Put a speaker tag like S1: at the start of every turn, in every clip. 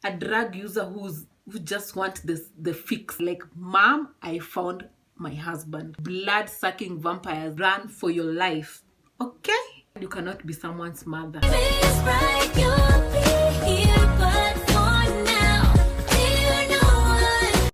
S1: a drug user who just wants the fix. Like, mom, I found my husband. Blood-sucking vampires, run for your life. Okay? You cannot be someone's mother.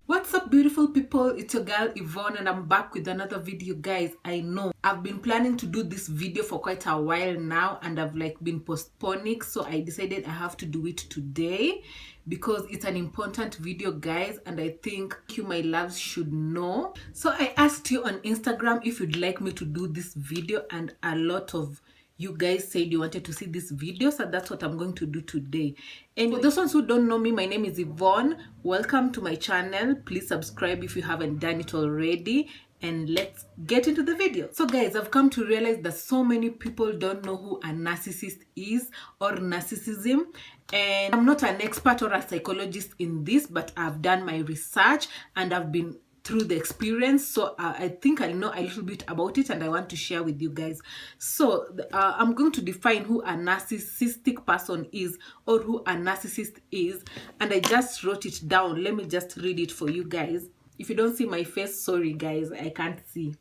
S1: What's up, beautiful people? It's your girl Yvonne and I'm back with another video. Guys, I know I've been planning to do this video for quite a while now and I've been postponing, so I decided I have to do it today because it's an important video, guys, and I think you, my loves, should know. So I asked you on Instagram if you'd like me to do this video, and a lot of you guys said you wanted to see this video, so that's what I'm going to do today. And for those ones who don't know me, my name is Yvonne. Welcome to my channel. Please subscribe if you haven't done it already, and let's get into the video. So guys, I've come to realize that so many people don't know who a narcissist is or narcissism, and I'm not an expert or a psychologist in this, but I've done my research and I've been through the experience, so I think I know a little bit about it and I want to share with you guys. So I'm going to define who a narcissistic person is, or who a narcissist is, and I just wrote it down. Let me just read it for you guys. If you don't see my face, sorry guys, I can't see.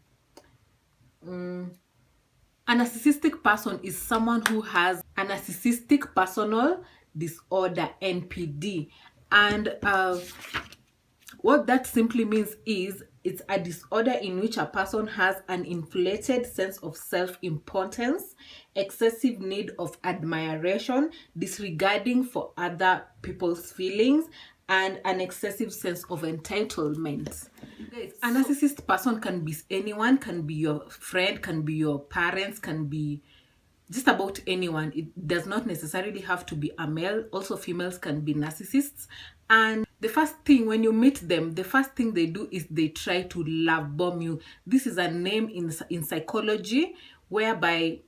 S1: A narcissistic person is someone who has a narcissistic personal disorder, NPD, and what that simply means is it's a disorder in which a person has an inflated sense of self-importance, excessive need of admiration, disregarding for other people's feelings, and an excessive sense of entitlement. A narcissist person can be anyone, can be your friend, can be your parents, can be just about anyone. It does not necessarily have to be a male. Also, females can be narcissists. And the first thing when you meet them, the first thing they do is they try to love bomb you. This is a name in psychology whereby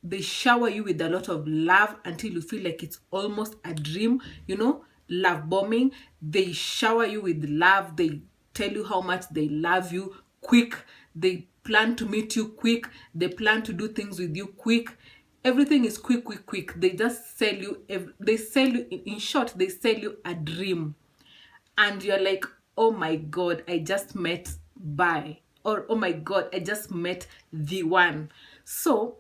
S1: they shower you with a lot of love until you feel like it's almost a dream, you know, love bombing. They shower you with love. They tell you how much they love you quick. They plan to meet you quick. They plan to do things with you quick. Everything is quick, quick, quick. They just sell you, in short, they sell you a dream. And you're like, oh my God, I just met Bye. Or, oh my God, I just met the one. So,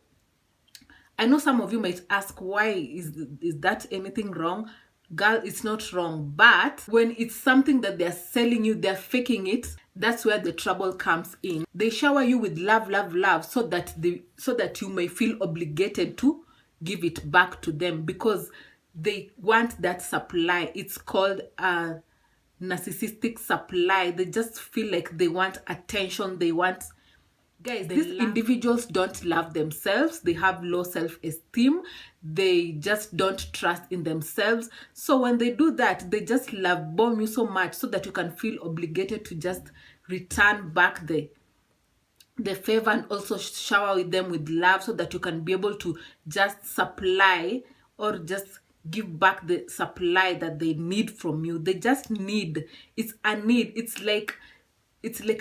S1: I know some of you might ask, why is that anything wrong? Girl, it's not wrong. But when it's something that they're selling you, they're faking it, that's where the trouble comes in. They shower you with love, love, love, so that you may feel obligated to give it back to them because they want that supply. It's called a narcissistic supply. They just feel like they want attention. They want... Guys, these individuals don't love themselves. They have low self-esteem. They just don't trust in themselves. So when they do that, they just love bomb you so much so that you can feel obligated to just return back the favor and also shower with them with love so that you can be able to just supply or just give back the supply that they need from you. They just need. It's a need. It's like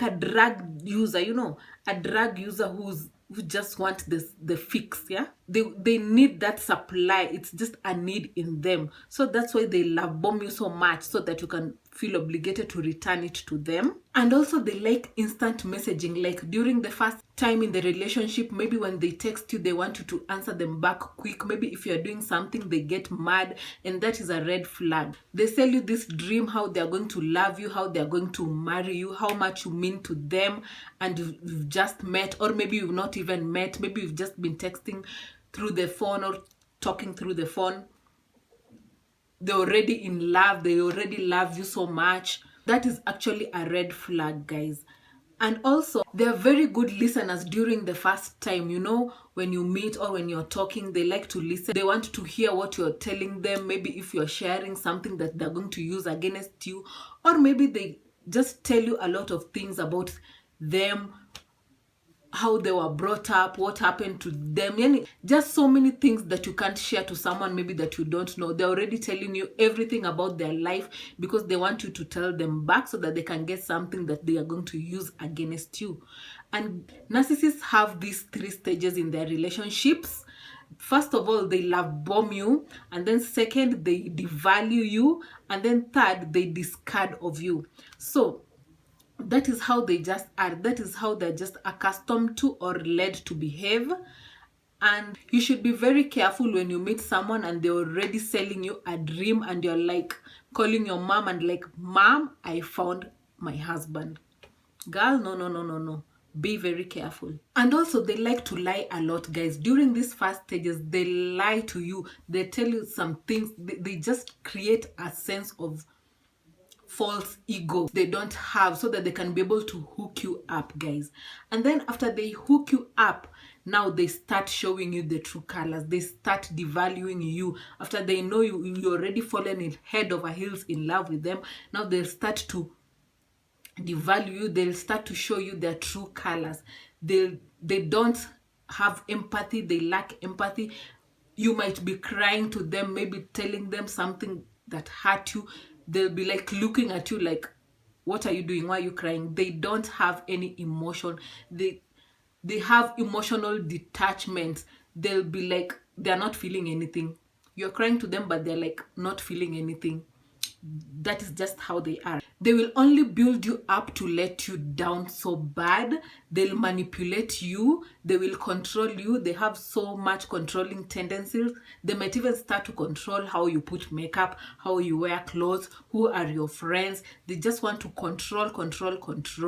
S1: a drug user, you know, a drug user who just wants the fix. Yeah, they need that supply. It's just a need in them, so that's why they love bomb you so much so that you can feel obligated to return it to them. And also they like instant messaging. Like during the first time in the relationship, maybe when they text you, they want you to answer them back quick. Maybe if you're doing something, they get mad, and that is a red flag. They sell you this dream, how they're going to love you, how they're going to marry you, how much you mean to them, and you've just met, or maybe you've not even met. Maybe you've just been texting through the phone or talking through the phone. They're already in love. They already love you so much. That is actually a red flag, guys. And also, they're very good listeners during the first time. You know, when you meet or when you're talking, they like to listen. They want to hear what you're telling them. Maybe if you're sharing something that they're going to use against you, or maybe they just tell you a lot of things about them, how they were brought up, what happened to them, yani just so many things that you can't share to someone maybe that you don't know. They're already telling you everything about their life because they want you to tell them back so that they can get something that they are going to use against you. And narcissists have these 3 stages in their relationships. First of all, they love bomb you, and then second, they devalue you, and then third, they discard of you. So that is how they just are. That is how they're just accustomed to or led to behave. And you should be very careful when you meet someone and they're already selling you a dream, and you're like calling your mom and like, "Mom, I found my husband." Girl, no, no, no, no, no. Be very careful. And also, they like to lie a lot, guys. During these first stages, they lie to you. They tell you some things. They just create a sense of false ego they don't have, so that they can be able to hook you up, guys. And then after they hook you up, now they start showing you the true colors. They start devaluing you. After they know you already fallen in head over heels in love with them, now they'll start to devalue you. They'll start to show you their true colors. They don't have empathy. They lack empathy. You might be crying to them, maybe telling them something that hurt you. They'll be like looking at you like, "What are you doing? Why are you crying?" They don't have any emotion. They have emotional detachment. They'll be like, they're not feeling anything. You're crying to them, but they're like not feeling anything. That is just how they are. They will only build you up to let you down so bad. They'll manipulate you. They will control you. They have so much controlling tendencies. They might even start to control how you put makeup, how you wear clothes, who are your friends. They just want to control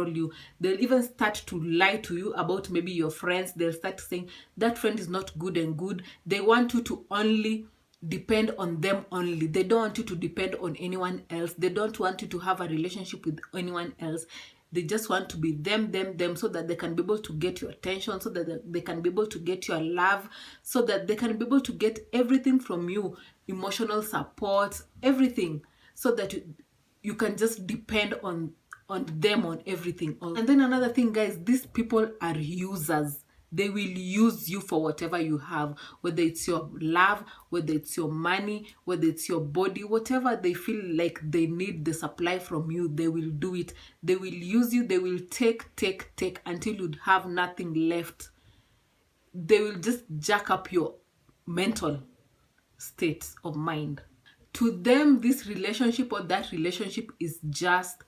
S1: you. They'll even start to lie to you about maybe your friends. They'll start saying that friend is not good and good. They want you to only depend on them only. They don't want you to depend on anyone else. They don't want you to have a relationship with anyone else. They just want to be them, so that they can be able to get your attention, so that they can be able to get your love, so that they can be able to get everything from you, emotional support, everything, so that you can just depend on them, on everything. And then another thing, guys, these people are users. They will use you for whatever you have, whether it's your love, whether it's your money, whether it's your body, whatever they feel like they need the supply from you, they will do it. They will use you. They will take until you have nothing left. They will just jack up your mental state of mind. To them, this relationship or that relationship is just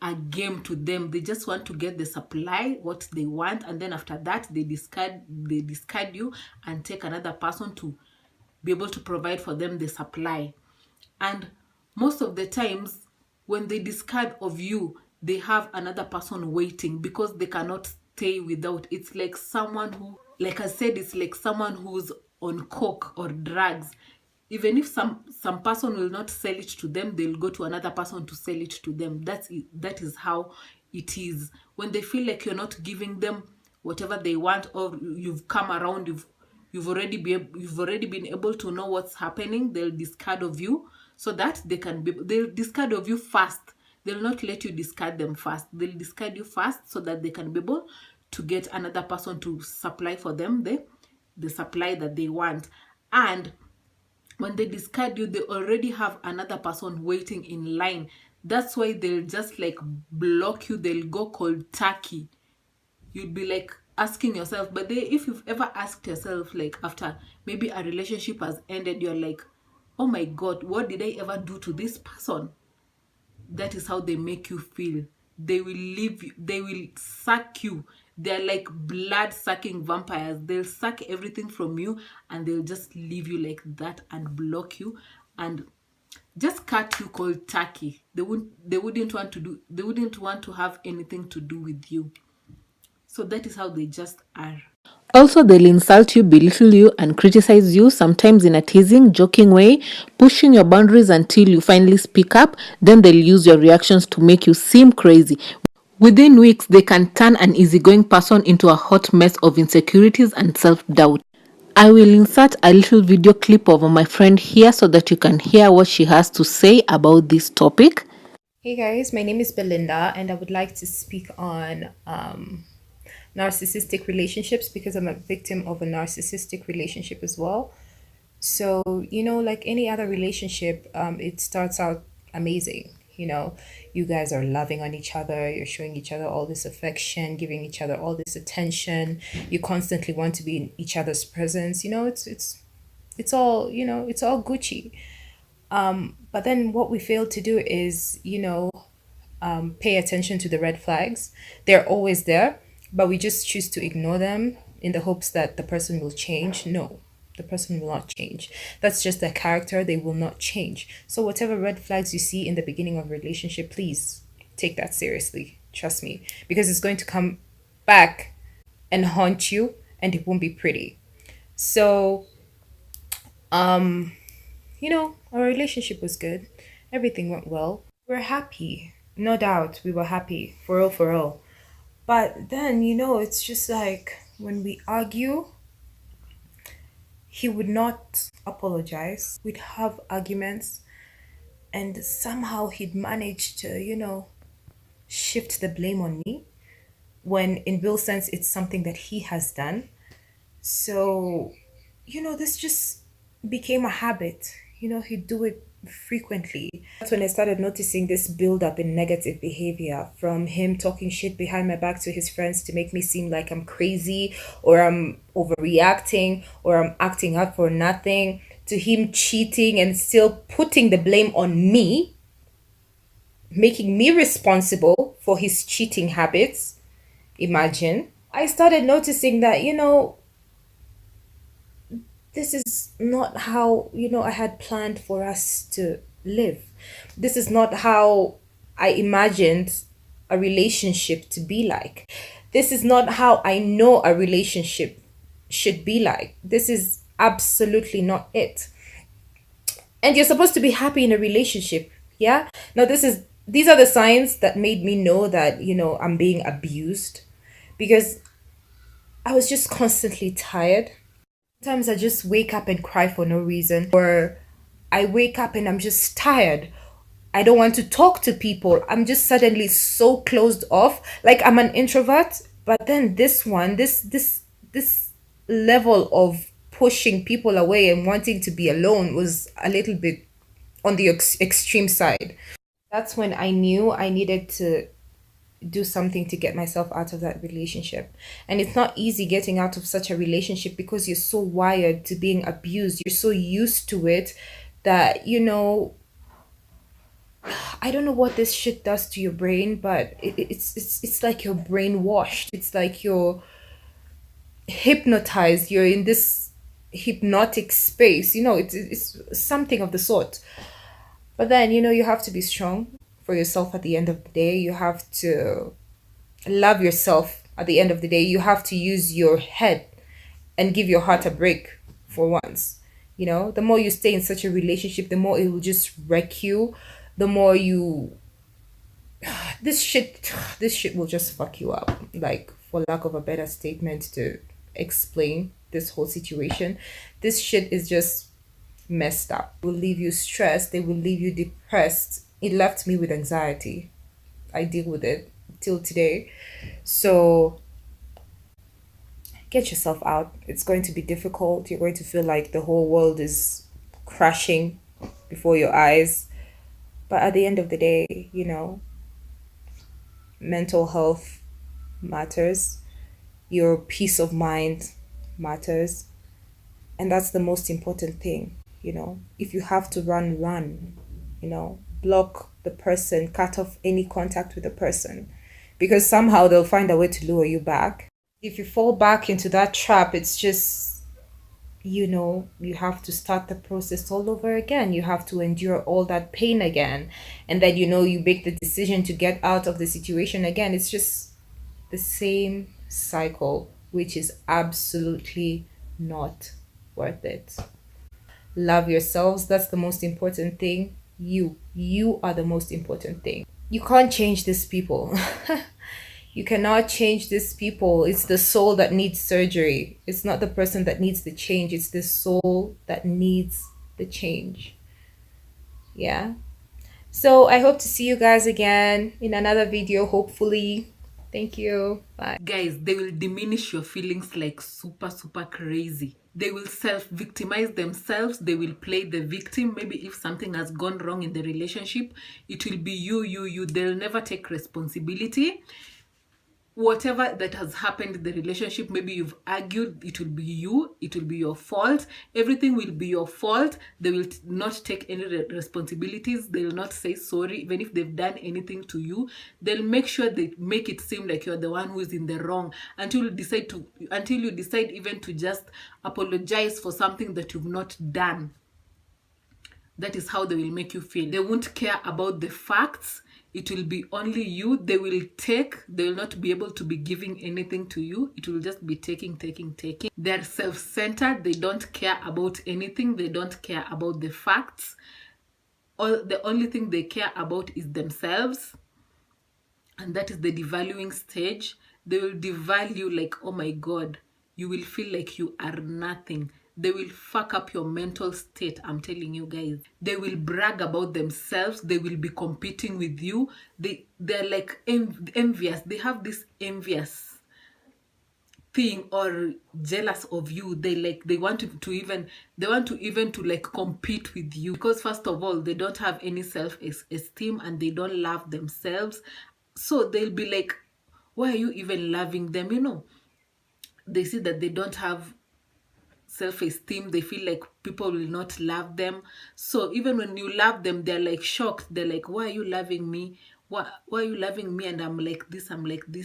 S1: a game to them. They just want to get the supply, what they want, and then after that they discard you and take another person to be able to provide for them the supply. And most of the times when they discard of you, they have another person waiting, because they cannot stay without. It's like someone who, like I said, it's like someone who's on coke or drugs. Even if some person will not sell it to them, they'll go to another person to sell it to them. That is how it is. When they feel like you're not giving them whatever they want, or you've come around, you've already been able to know what's happening, they'll discard of you, so that they'll discard of you fast. They'll not let you discard them fast. They'll discard you fast, so that they can be able to get another person to supply for them the supply that they want. And when they discard you, they already have another person waiting in line. That's why they'll just like block you. They'll go cold turkey. You'd be like asking yourself, but if you've ever asked yourself, like after maybe a relationship has ended, you're like, "Oh my God, what did I ever do to this person?" That is how they make you feel. They will leave you. They will suck you. They're like blood-sucking vampires. They'll suck everything from you, and they'll just leave you like that and block you and just cut you cold turkey. They wouldn't want to have anything to do with you. So that is how they just are. Also, they'll insult you, belittle you, and criticize you, sometimes in a teasing, joking way, pushing your boundaries until you finally speak up. Then they'll use your reactions to make you seem crazy. Within weeks, they can turn an easygoing person into a hot mess of insecurities and self-doubt. I will insert a little video clip of my friend here so that you can hear what she has to say about this topic.
S2: Hey guys, my name is Belinda and I would like to speak on narcissistic relationships because I'm a victim of a narcissistic relationship as well. So, like any other relationship, it starts out amazing. You know, you guys are loving on each other, you're showing each other all this affection, giving each other all this attention. You constantly want to be in each other's presence. You know, it's all, it's all Gucci. But then what we fail to do is, pay attention to the red flags. They're always there, but we just choose to ignore them in the hopes that the person will change. No, the person will not change. That's just their character. They will not change. So whatever red flags you see in the beginning of a relationship, please take that seriously. Trust me, because it's going to come back and haunt you, and it won't be pretty. So, our relationship was good. Everything went well. We're happy. No doubt we were happy. For real, for real. But then, it's just like when we argue, he would not apologize. We'd have arguments, and somehow he'd manage to, shift the blame on me when in real sense it's something that he has done. So, this just became a habit. He'd do it frequently. That's when I started noticing this build up in negative behavior, from him talking shit behind my back to his friends to make me seem like I'm crazy or I'm overreacting or I'm acting up for nothing, to him cheating and still putting the blame on me, making me responsible for his cheating habits. Imagine. I started noticing that, this is not how, I had planned for us to live. This is not how I imagined a relationship to be like. This is not how I know a relationship should be like. This is absolutely not it. And you're supposed to be happy in a relationship. Yeah. Now these are the signs that made me know that, I'm being abused, because I was just constantly tired. Sometimes I just wake up and cry for no reason, or I wake up and I'm just tired. I don't want to talk to people. I'm just suddenly so closed off. Like I'm an introvert, but then this level of pushing people away and wanting to be alone was a little bit on the extreme side. That's when I knew I needed to do something to get myself out of that relationship. And it's not easy getting out of such a relationship because you're so wired to being abused. You're so used to it that, I don't know what this shit does to your brain, but it's like you're brainwashed. It's like you're hypnotized. You're in this hypnotic space. It's something of the sort. But then, you have to be strong for yourself at the end of the day. You have to love yourself at the end of the day. You have to use your head and give your heart a break for once. The more you stay in such a relationship, the more it will just wreck you. The more you this shit will just fuck you up. Like, for lack of a better statement to explain this whole situation, this shit is just messed up. It will leave you stressed, they will leave you depressed. It left me with anxiety. I deal with it till today. So get yourself out. It's going to be difficult. You're going to feel like the whole world is crashing before your eyes. But at the end of the day, mental health matters. Your peace of mind matters. And that's the most important thing. If you have to run, block the person, cut off any contact with the person, because somehow they'll find a way to lure you back. If you fall back into that trap, it's just, you have to start the process all over again. You have to endure all that pain again. And then, you make the decision to get out of the situation again. It's just the same cycle, which is absolutely not worth it. Love yourselves. That's the most important thing. You are the most important thing. You can't change these people. You cannot change these people. It's the soul that needs surgery. It's not the person that needs the change. It's the soul that needs the change. Yeah. So I hope to see you guys again in another video, hopefully. Thank you. Bye.
S1: Guys, they will diminish your feelings like super, super crazy. They will self-victimize themselves. They will play the victim. Maybe if something has gone wrong in the relationship, it will be you. They'll never take responsibility. Whatever that has happened in the relationship, maybe you've argued, it will be you, it will be your fault, everything will be your fault. They will not take any responsibilities. They will not say sorry even if they've done anything to you. They'll make sure they make it seem like you're the one who is in the wrong until you decide even to just apologize for something that you've not done. That is how they will make you feel. They won't care about the facts. It will be only you. They will not be able to be giving anything to you. It will just be taking. They're self-centered. They don't care about anything. They don't care about the facts. The only thing they care about is themselves. And that is the devaluing stage. They will devalue like, oh my God, you will feel like you are nothing. They will fuck up your mental state, I'm telling you guys. They will brag about themselves. They will be competing with you. They're like envious. They have this envious thing or jealous of you. They want to even like compete with you, because first of all, they don't have any self-esteem and they don't love themselves. So they'll be like, why are you even loving them? You know, they see that they don't have self-esteem. They feel like people will not love them. So even when you love them, they're like shocked. They're like, why are you loving me? Why are you loving me? And I'm like this.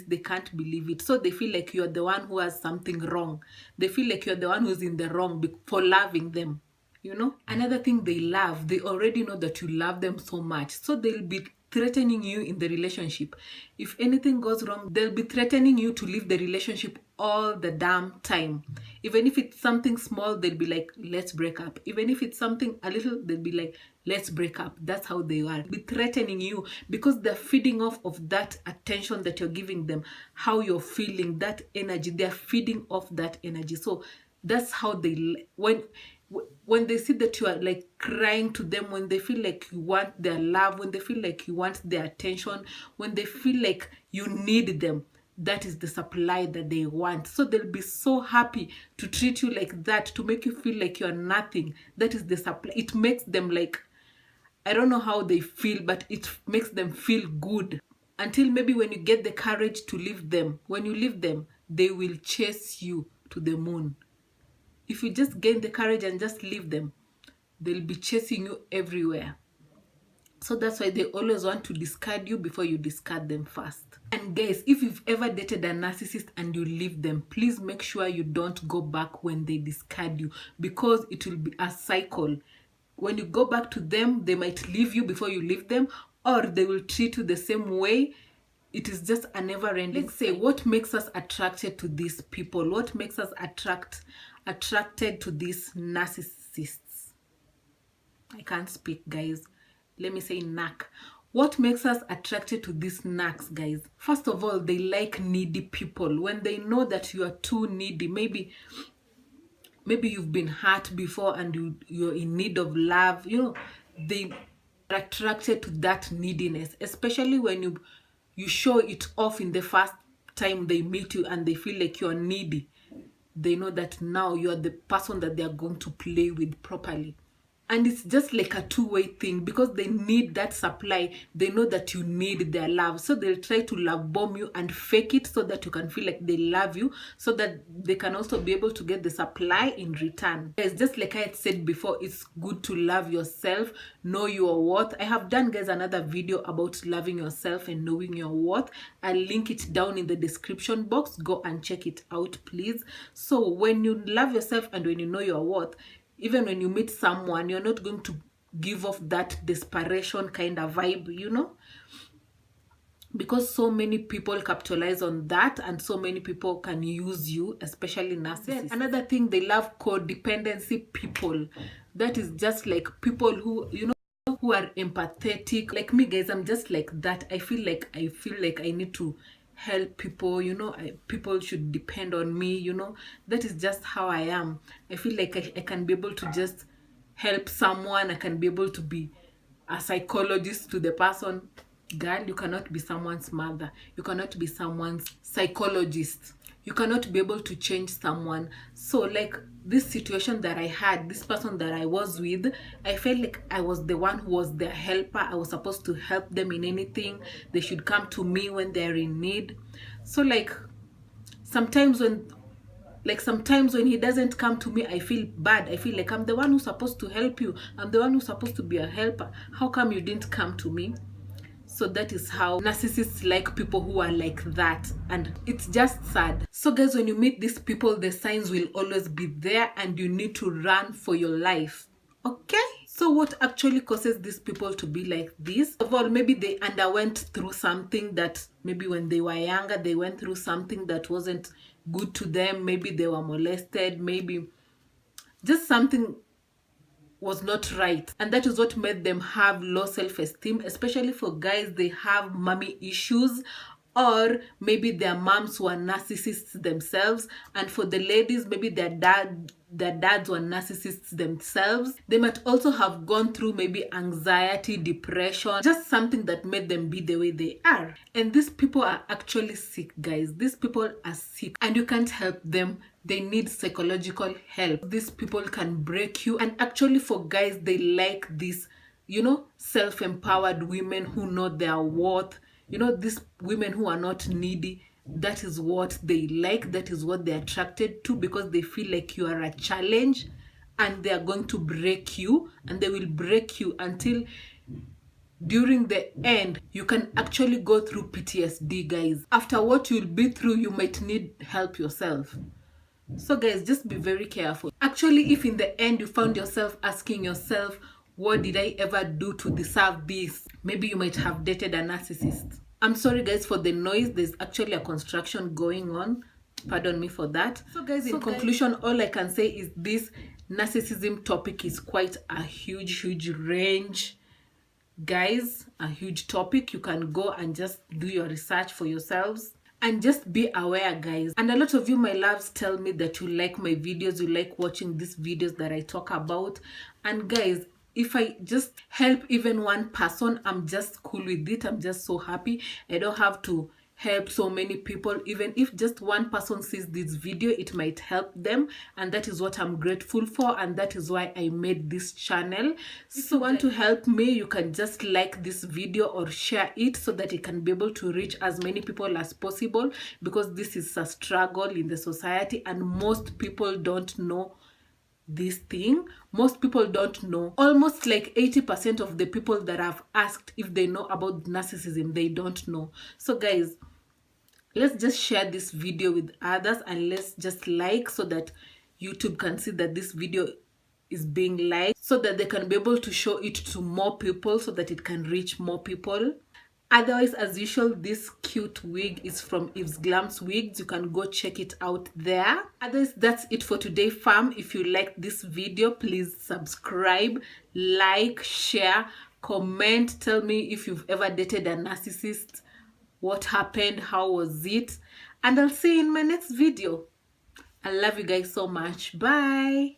S1: They can't believe it. So they feel like you're the one who has something wrong. They feel like you're the one who's in the wrong for loving them. You know, another thing they love, they already know that you love them so much. So they'll be threatening you in the relationship. If anything goes wrong, they'll be threatening you to leave the relationship all the damn time. Even if it's something small, they'll be like, let's break up. Even if it's something a little, they'll be like, let's break up. That's how they are. Be threatening you because they're feeding off of that attention that you're giving them, how you're feeling, that energy. They're feeding off that energy. So that's how they, when they see that you are like crying to them, when they feel like you want their love, when they feel like you want their attention, when they feel like you need them, that is the supply that they want. So they'll be so happy to treat you like that, to make you feel like you're nothing. That is the supply. It makes them like, I don't know how they feel, but it makes them feel good. Until maybe when you get the courage to leave them. When you leave them, they will chase you to the moon. If you just gain the courage and just leave them, they'll be chasing you everywhere. So that's why they always want to discard you before you discard them first. And guys, if you've ever dated a narcissist and you leave them, please make sure you don't go back when they discard you, because it will be a cycle. When you go back to them, they might leave you before you leave them, or they will treat you the same way. It is just a never-ending. Let's say, what makes us attracted to these people? What makes us attracted to these narcissists? I can't speak, guys. Let me say knack. What makes us attracted to these knacks, guys? First of all, they like needy people. When they know that you are too needy, maybe you've been hurt before and you're in need of love, you know, they are attracted to that neediness, especially when you show it off in the first time they meet you and they feel like you're needy. They know that now you're the person that they're going to play with properly. And it's just like a two-way thing, because they need that supply. They know that you need their love. So they'll try to love bomb you and fake it so that you can feel like they love you, so that they can also be able to get the supply in return. It's just like I had said before, it's good to love yourself, know your worth. I have done, guys, another video about loving yourself and knowing your worth. I'll link it down in the description box. Go and check it out, please. So when you love yourself and when you know your worth, even when you meet someone, you're not going to give off that desperation kind of vibe, you know? Because so many people capitalize on that, and so many people can use you, especially narcissists. Then another thing, they love codependency people. That is just like people who, you know, who are empathetic. Like me, guys, I'm just like that. I feel like I need to help people, you know. People should depend on me, you know. That is just how I am. I feel like I can be able to just help someone. I can be able to be a psychologist to the person. Girl, you cannot be someone's mother. You cannot be someone's psychologist. you cannot be able to change someone. So like this situation that I had, this person that I was with, I felt like I was the one who was their helper. I was supposed to help them in anything. They should come to me when they're in need. So like sometimes when he doesn't come to me, I feel bad. I feel like I'm the one who's supposed to help you. I'm the one who's supposed to be a helper. How come you didn't come to me? So that is how narcissists like people who are like that, and it's just sad. So guys, when you meet these people, the signs will always be there and you need to run for your life. Okay, so what actually causes these people to be like this? Of all, maybe they underwent through something that maybe when they were younger, they went through something that wasn't good to them. Maybe they were molested, maybe just something was not right, and that is what made them have low self-esteem. Especially for guys, they have mommy issues, or maybe their moms were narcissists themselves. And for the ladies, maybe their dads were narcissists themselves. They might also have gone through maybe anxiety, depression, just something that made them be the way they are. And these people are actually sick, guys. These people are sick and you can't help them. They need psychological help. These people can break you. And actually for guys, they like this, self-empowered women who know their worth. These women who are not needy. That is what they like. That is what they're attracted to, because they feel like you are a challenge and they are going to break you, and they will break you until during the end you can actually go through PTSD, guys. After what you'll be through, you might need help yourself. So guys, just be very careful. Actually, if in the end you found yourself asking yourself, what did I ever do to deserve this? Maybe you might have dated a narcissist. I'm sorry guys for the noise. There's actually a construction going on. Pardon me for that. So guys, in conclusion, all I can say is this narcissism topic is quite a huge range. Guys, a huge topic. You can go and just do your research for yourselves. And just be aware, guys. And a lot of you, my loves, tell me that you like my videos, you like watching these videos that I talk about. And guys, if I just help even one person, I'm just cool with it. I'm just so happy. I don't have to help so many people. Even if just one person sees this video, it might help them, and that is what I'm grateful for, and that is why I made this channel. So if you want to help me, you can just like this video or share it so that it can be able to reach as many people as possible, because this is a struggle in the society and most people don't know this thing. Most people don't know. Almost like 80% of the people that I've asked if they know about narcissism, they don't know. So guys, let's just share this video with others, and let's just like, so that YouTube can see that this video is being liked, so that they can be able to show it to more people, so that it can reach more people. Otherwise, as usual, this cute wig is from Eve's Glam's Wigs. You can go check it out there. Otherwise, that's it for today, fam. If you liked this video, please subscribe, like, share, comment. Tell me if you've ever dated a narcissist. What happened? How was it? And I'll see you in my next video. I love you guys so much. Bye.